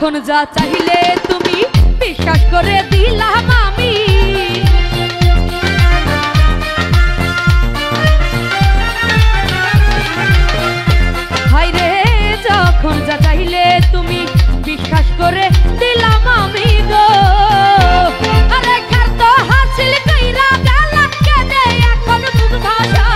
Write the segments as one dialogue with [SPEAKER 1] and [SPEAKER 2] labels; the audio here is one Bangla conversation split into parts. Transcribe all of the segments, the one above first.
[SPEAKER 1] যখন যা চাইলে তুমি বিশ্বাস করে দিলাম আমি। হায়রে যখন যা চাইলে তুমি বিশ্বাস করে দিলাম আমি গো। আরে কার তো হাসিল কইরা গেলা কেঁদে এখন বুক ভাষা।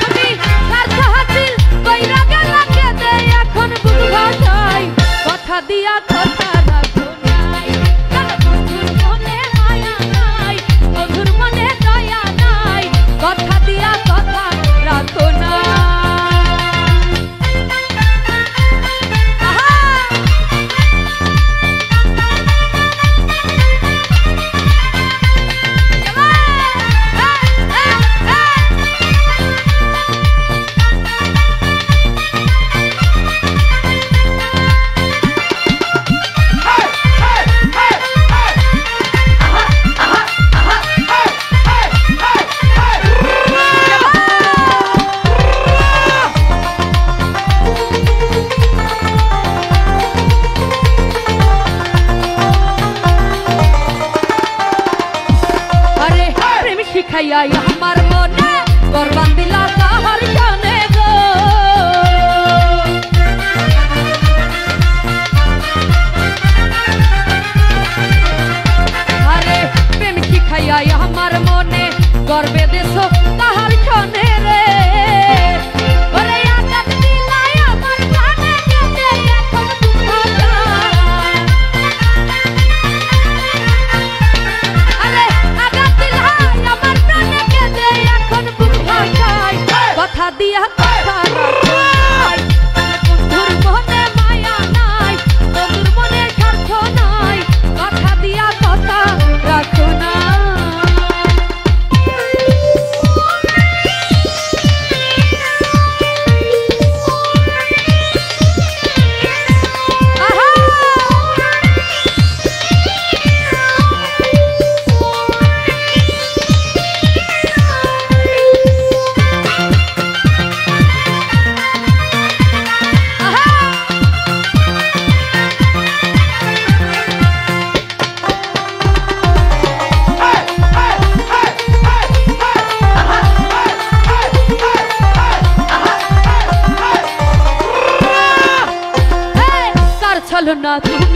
[SPEAKER 1] তুমি কার তো হাসিল কইরা গেলা কেঁদে এখন বুক ভাষায়। কথা দিয়া কথা রাখো নাই, কার বন্ধুর মনে মায়া নাই, বন্ধুর মনে দয়া নাই। কথা দিয়া কথা রাখো না। শিখাইয়া আমার মনে গরবান দিলা কাহার জানে গো। আরে প্রেম শিখাইয়া আমার মনে গর্বে দেশ কাহার জানে রে। কথা দিয়া কথা রাখো নাই, বন্ধুর মনে মায়া নাই, বন্ধুর মনে স্বার্থ নাই। কথা দিয়া কথা রাখো না। না তুমি